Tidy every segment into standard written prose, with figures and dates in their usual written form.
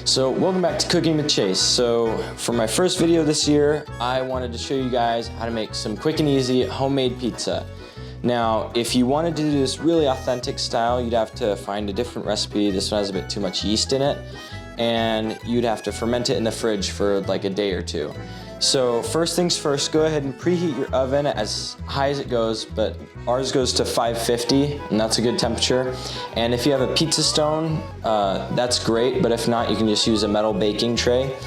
So welcome back to Cooking with Chase. So for my first video this year, I wanted to show you guys how to make some quick and easy homemade pizza. Now, if you wanted to do this really authentic style, you'd have to find a different recipe. This one has a bit too much yeast in it, and you'd have to ferment it in the fridge for like a day or two. So first things first, go ahead and preheat your oven as high as it goes, but ours goes to 550, and that's a good temperature. And if you have a pizza stone, that's great, but if not, you can just use a metal baking tray.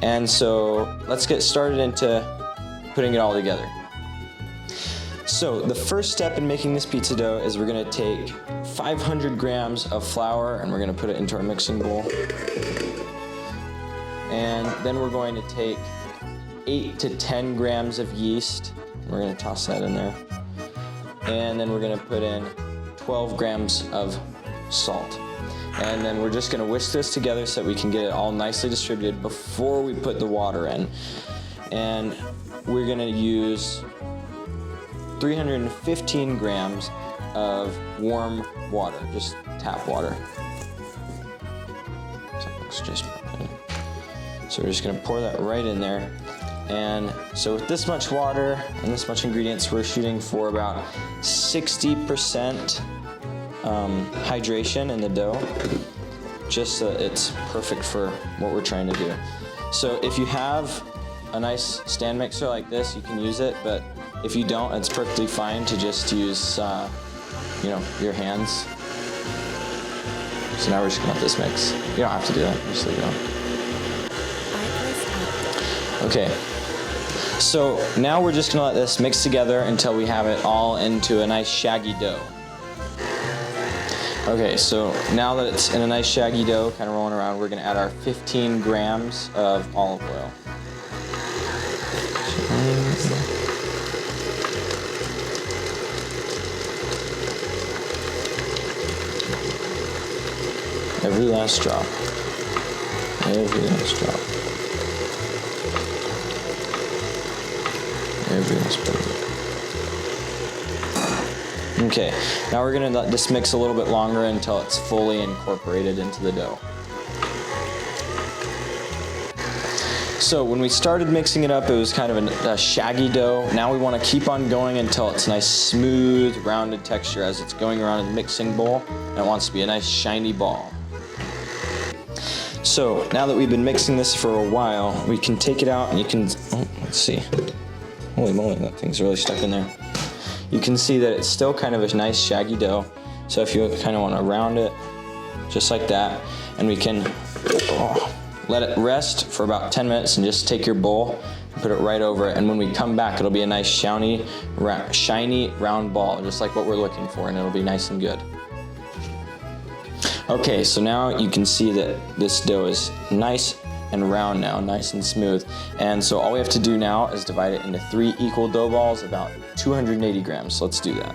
And so let's get started into putting it all together. So the first step in making this pizza dough is we're gonna take 500 grams of flour and we're gonna put it into our mixing bowl. And then we're going to take 8 to 10 grams of yeast. We're gonna toss that in there. And then we're gonna put in 12 grams of salt. And then we're just gonna whisk this together so that we can get it all nicely distributed before we put the water in. And we're gonna use 315 grams of warm water, just tap water. So we're just gonna pour that right in there. And so with this much water and this much ingredients, we're shooting for about 60% hydration in the dough, just so it's perfect for what we're trying to do. So if you have a nice stand mixer like this, you can use it, but if you don't, it's perfectly fine to just use your hands. So now we're just gonna let this mix. You don't have to do that, just leave it on. Okay, so now we're just gonna let this mix together until we have it all into a nice shaggy dough. Okay, so now that it's in a nice shaggy dough, kind of rolling around, we're gonna add our 15 grams of olive oil. Every last drop. Every last drop. Every last bit. Okay, now we're gonna let this mix a little bit longer until it's fully incorporated into the dough. So when we started mixing it up, it was kind of a shaggy dough. Now we want to keep on going until it's a nice smooth, rounded texture as it's going around in the mixing bowl, and it wants to be a nice shiny ball. So now that we've been mixing this for a while, we can take it out and you can, let's see. Holy moly, that thing's really stuck in there. You can see that it's still kind of a nice shaggy dough. So if you kind of want to round it, just like that, and we can let it rest for about 10 minutes and just take your bowl and put it right over it. And when we come back, it'll be a nice shiny round ball, just like what we're looking for, and it'll be nice and good. Okay, so now you can see that this dough is nice and round now, nice and smooth. And so all we have to do now is divide it into 3 equal dough balls, about 280 grams. So let's do that.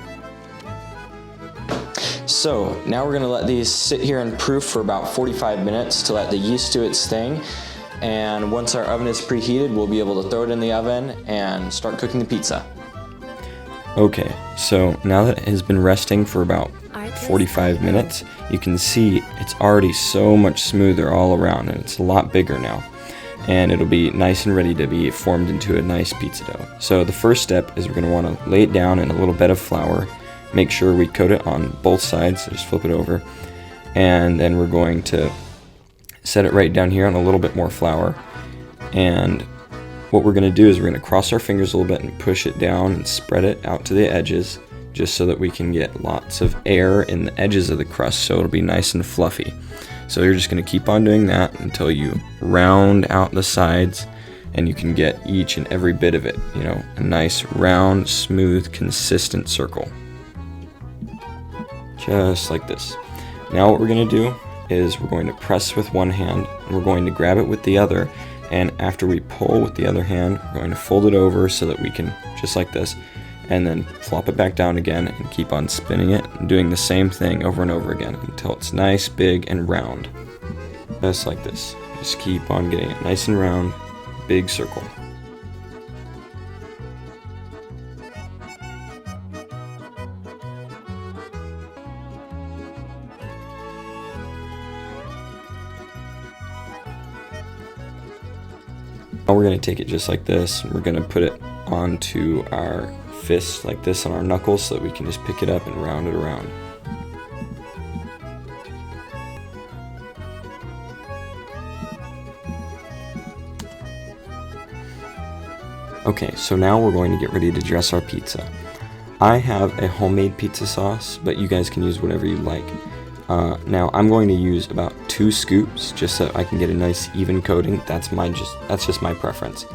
So now we're gonna let these sit here and proof for about 45 minutes to let the yeast do its thing. And once our oven is preheated, we'll be able to throw it in the oven and start cooking the pizza. Okay, so now that it has been resting for about 45 minutes, you can see it's already so much smoother all around, and it's a lot bigger now. And it'll be nice and ready to be formed into a nice pizza dough. So the first step is we're going to want to lay it down in a little bed of flour. Make sure we coat it on both sides, so just flip it over. And then we're going to set it right down here on a little bit more flour. And what we're going to do is we're going to cross our fingers a little bit and push it down and spread it out to the edges, just so that we can get lots of air in the edges of the crust, so it'll be nice and fluffy. So you're just going to keep on doing that until you round out the sides and you can get each and every bit of it, a nice round, smooth, consistent circle. Just like this. Now what we're going to do is we're going to press with one hand and we're going to grab it with the other, and after we pull with the other hand, we're going to fold it over so that we can, just like this, and then flop it back down again and keep on spinning it and doing the same thing over and over again until it's nice, big, and round. Just like this. Just keep on getting it nice and round, big circle. Now we're going to take it just like this, and we're going to put it onto our fist like this on our knuckles so that we can just pick it up and round it around. Okay, so now we're going to get ready to dress our pizza. I have a homemade pizza sauce, but you guys can use whatever you like. Now I'm going to use about 2 scoops just so I can get a nice even coating. That's just my preference.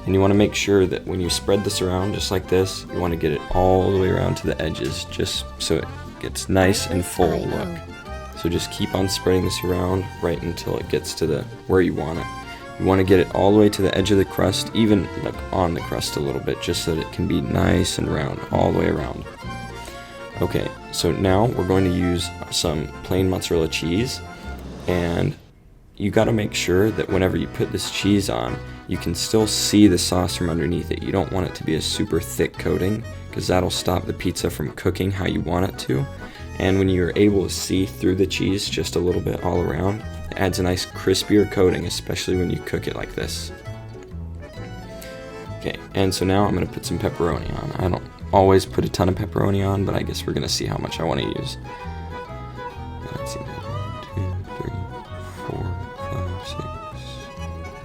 And you want to make sure that when you spread this around just like this, you want to get it all the way around to the edges just so it gets nice and full look. So just keep on spreading this around right until it gets to where you want it. You want to get it all the way to the edge of the crust, even like on the crust a little bit, just so that it can be nice and round all the way around. Okay, so now we're going to use some plain mozzarella cheese, and you got to make sure that whenever you put this cheese on, you can still see the sauce from underneath it. You don't want it to be a super thick coating, because that'll stop the pizza from cooking how you want it to. And when you're able to see through the cheese just a little bit all around, it adds a nice crispier coating, especially when you cook it like this. Okay, and so now I'm going to put some pepperoni on. I don't always put a ton of pepperoni on, but I guess we're going to see how much I want to use. Let's see, 1, 2, 3, 4, 5, 6.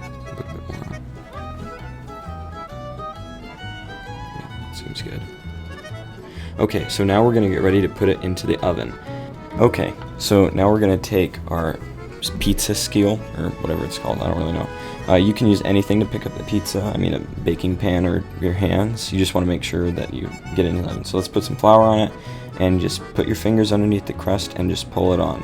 A little bit more. Yeah, that seems good. Okay, so now we're going to get ready to put it into the oven. Okay, so now we're going to take our pizza skeel, or whatever it's called, I don't really know. You can use anything to pick up the pizza, I mean a baking pan or your hands. You just want to make sure that you get it in the oven. So let's put some flour on it, and just put your fingers underneath the crust and just pull it on.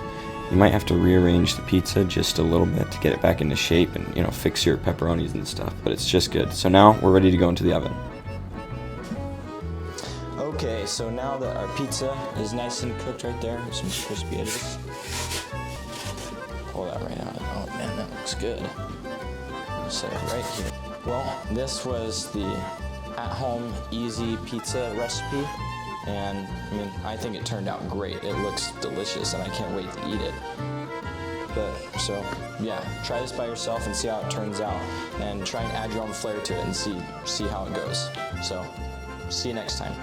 You might have to rearrange the pizza just a little bit to get it back into shape and, you know, fix your pepperonis and stuff, but it's just good. So now we're ready to go into the oven. Okay, so now that our pizza is nice and cooked right there, with some crispy edges. Pull that right out. Oh man, that looks good. Set it right here. Well, this was the at-home easy pizza recipe, and I mean, I think it turned out great. It looks delicious, and I can't wait to eat it. But so yeah, try this by yourself and see how it turns out, and try and add your own flair to it and see how it goes. So see you next time.